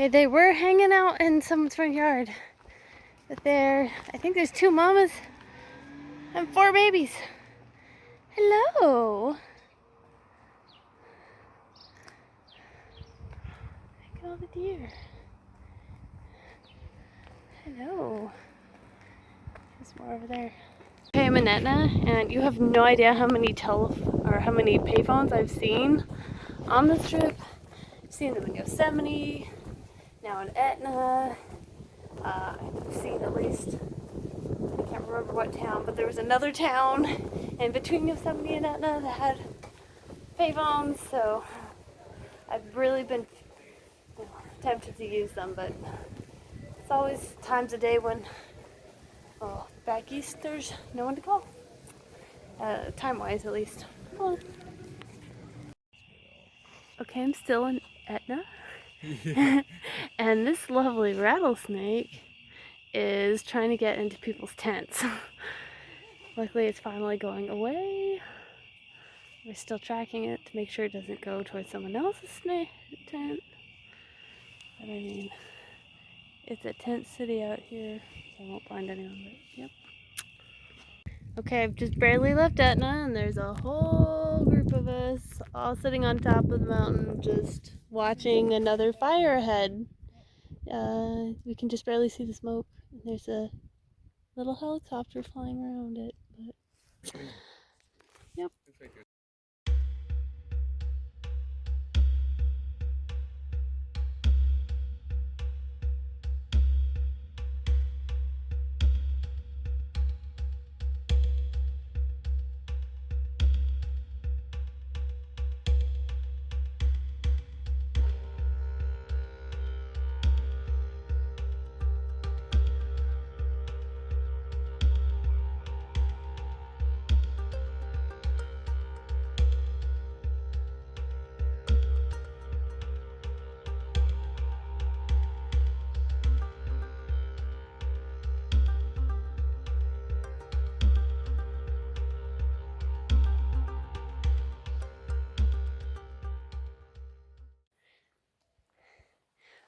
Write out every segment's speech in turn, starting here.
Okay, they were hanging out in someone's front yard. But I think there's 2 mamas and 4 babies. Hello. Look at all the deer. Hello. There's more over there. Okay, I'm in Etna, and you have no idea how many payphones I've seen on this trip. I've seen them in Yosemite, now in Etna. I've seen at least, I can't remember what town, but there was another town in between Yosemite and Etna that had payphones, so I've really been tempted to use them, but it's always times of day when, well, back east there's no one to call, time-wise at least. Well, okay, I'm still in Etna, and this lovely rattlesnake is trying to get into people's tents. Luckily it's finally going away. We're still tracking it to make sure it doesn't go towards someone else's tent. But I mean, it's a tent city out here, so I won't blind anyone, but yep. Okay, I've just barely left Etna, and there's a whole group of us all sitting on top of the mountain just watching another fire ahead. We can just barely see the smoke. There's a little helicopter flying around it, but yep.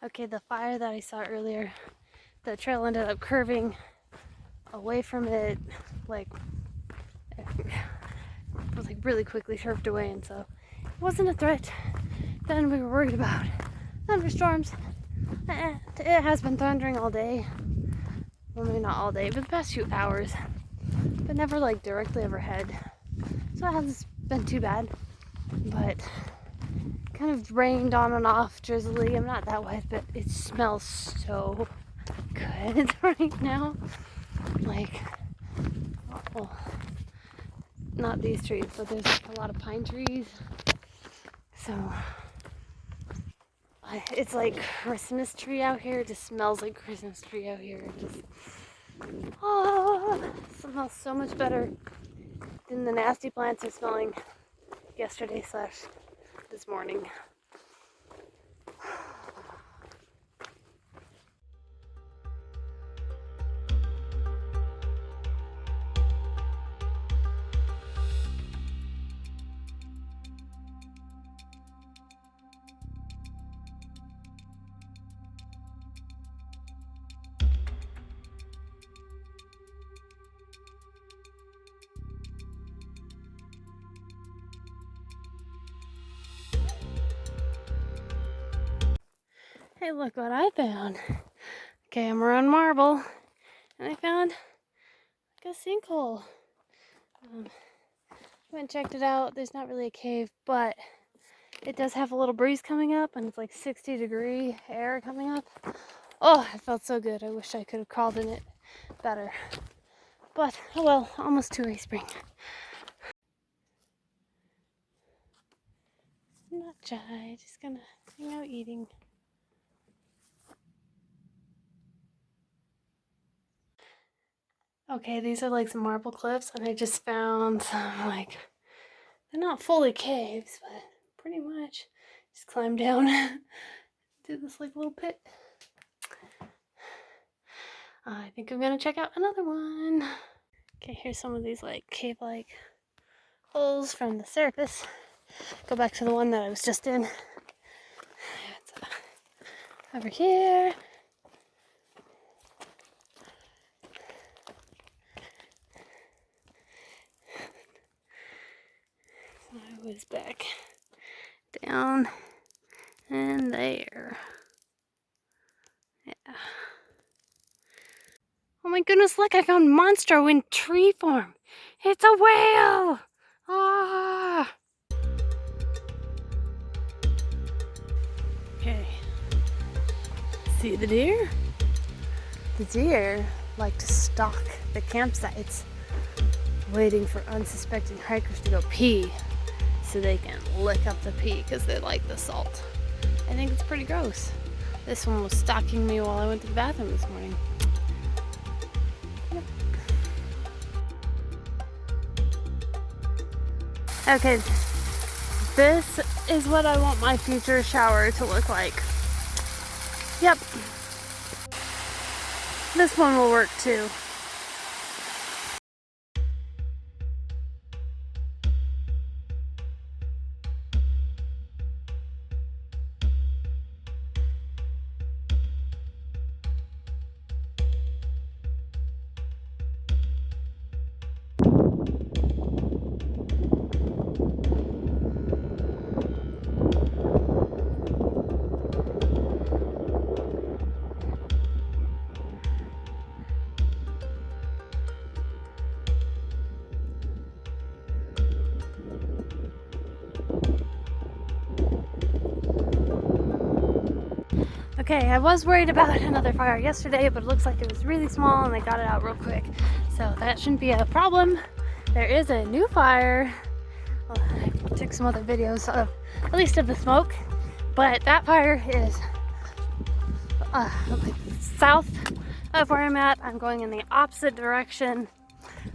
Okay, the fire that I saw earlier, the trail ended up curving away from it, like really quickly curved away, and so it wasn't a threat. Then we were worried about thunderstorms. It has been thundering all day. Well, maybe not all day, but the past few hours, but never like directly overhead. So it hasn't been too bad, but kind of rained on and off, drizzly. I'm not that wet, but it smells so good right now. Like, well, not these trees, but there's like a lot of pine trees. So it's like Christmas tree out here. It just smells like Christmas tree out here. It just, it smells so much better than the nasty plants are smelling yesterday / this morning. Hey, look what I found. Okay, I'm around Marble, and I found like a sinkhole. Went and checked it out. There's not really a cave, but it does have a little breeze coming up, and it's like 60-degree air coming up. Oh, it felt so good. I wish I could have crawled in it better. But, oh well, almost to a spring. Not shy, just gonna hang out eating. Okay, these are like some marble cliffs, and I just found some, like, they're not fully caves, but pretty much. Just climb down to this like little pit. I think I'm gonna check out another one. Okay, here's some of these like cave-like holes from the surface. Go back to the one that I was just in. It's Over here. I was back down and there. Yeah. Oh my goodness, look, I found Monstro in tree form. It's a whale! Ah! Okay. See the deer? The deer like to stalk the campsites, waiting for unsuspecting hikers to go pee so they can lick up the pee because they like the salt. I think it's pretty gross. This one was stalking me while I went to the bathroom this morning. Yep. Okay, this is what I want my future shower to look like. Yep. This one will work too. Okay, I was worried about another fire yesterday, but it looks like it was really small and they got it out real quick. So that shouldn't be a problem. There is a new fire. Well, I took some other videos of, at least of the smoke, but that fire is south of where I'm at. I'm going in the opposite direction.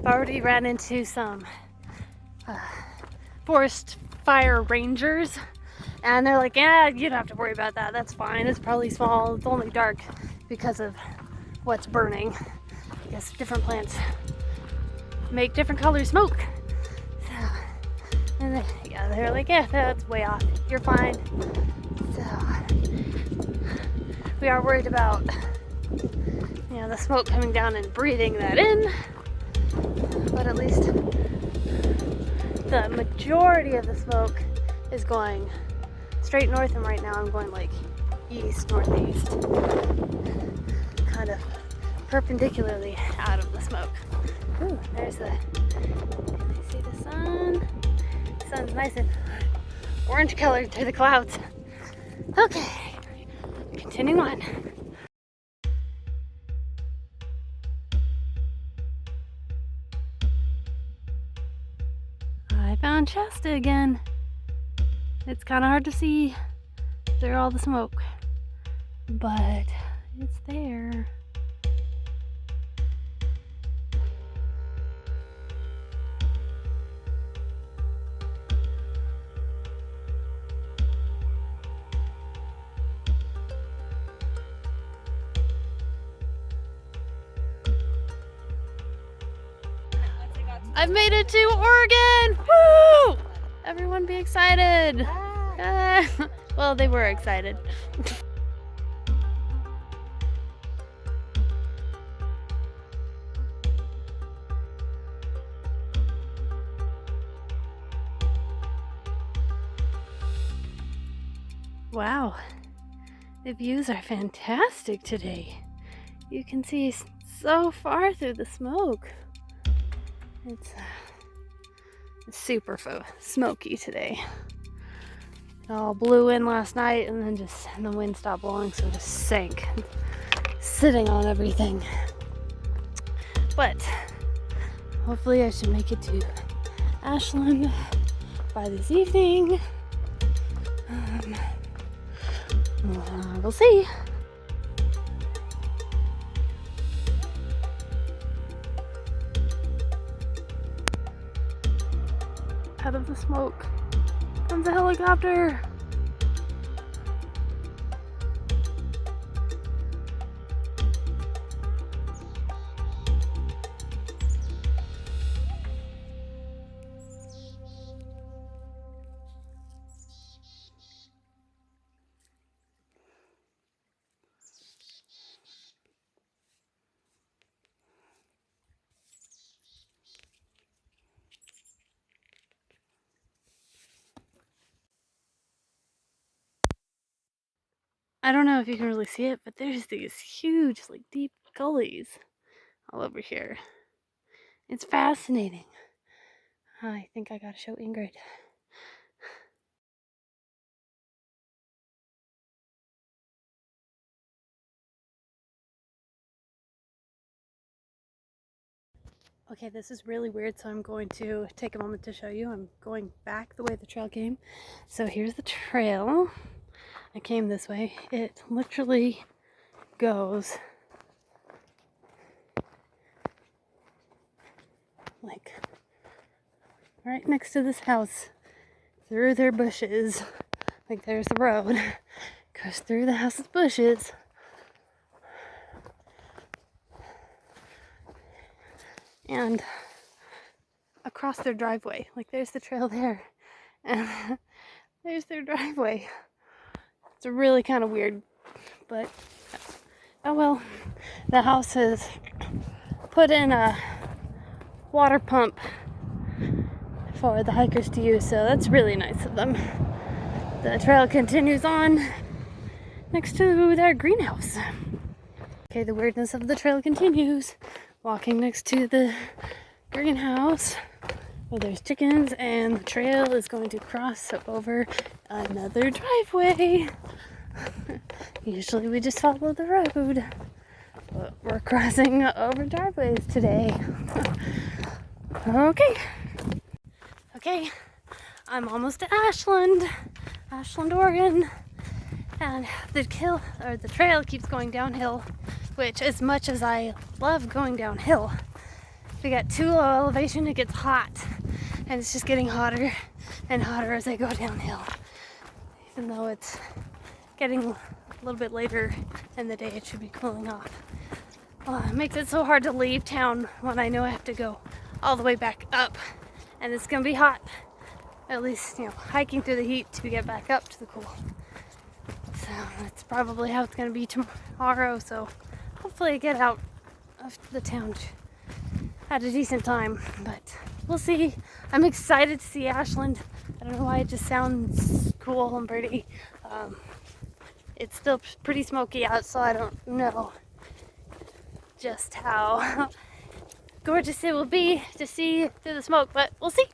I've already ran into some forest fire rangers. And they're like, yeah, you don't have to worry about that. That's fine. It's probably small. It's only dark because of what's burning. I guess different plants make different color smoke. So, and they're like, yeah, that's way off. You're fine. So, we are worried about, the smoke coming down and breathing that in. But at least the majority of the smoke is going straight north, and right now I'm going like east, northeast, kind of perpendicularly out of the smoke. Ooh, there's the, can you see the sun? The sun's nice and orange colored through the clouds. Okay, continuing on. I found Shasta again. It's kind of hard to see through all the smoke, but it's there. I've made it to Oregon! Woo! Everyone be excited! Well, they were excited. Wow, the views are fantastic today. You can see so far through the smoke. It's super smoky today. It all blew in last night and then the wind stopped blowing, so it just sank, sitting on everything. But hopefully I should make it to Ashland by this evening. We'll see. Out of the smoke comes a helicopter. I don't know if you can really see it, but there's these huge, like, deep gullies all over here. It's fascinating. I think I gotta show Ingrid. Okay, this is really weird, so I'm going to take a moment to show you. I'm going back the way the trail came. So here's the trail. I came this way. It literally goes like right next to this house, through their bushes. Like there's the road. Goes through the house's bushes. And across their driveway. Like there's the trail there. And there's their driveway. It's really kind of weird, but oh well. The house has put in a water pump for the hikers to use, so that's really nice of them. The trail continues on next to their greenhouse. Okay, the weirdness of the trail continues. Walking next to the greenhouse where there's chickens, and the trail is going to cross over another driveway. Usually we just follow the road, but we're crossing over driveways today. Okay, I'm almost to Ashland, Oregon, and the trail keeps going downhill, which, as much as I love going downhill, if you get too low elevation, it gets hot, and it's just getting hotter and hotter as I go downhill. Even though it's getting a little bit later in the day, it should be cooling off. It makes it so hard to leave town when I know I have to go all the way back up, and it's gonna be hot. At least, hiking through the heat to get back up to the cool. So that's probably how it's gonna be tomorrow. So hopefully I get out of the town at a decent time, but we'll see. I'm excited to see Ashland. I don't know why, it just sounds cool and pretty. It's still pretty smoky out, so I don't know just how gorgeous it will be to see through the smoke, but we'll see.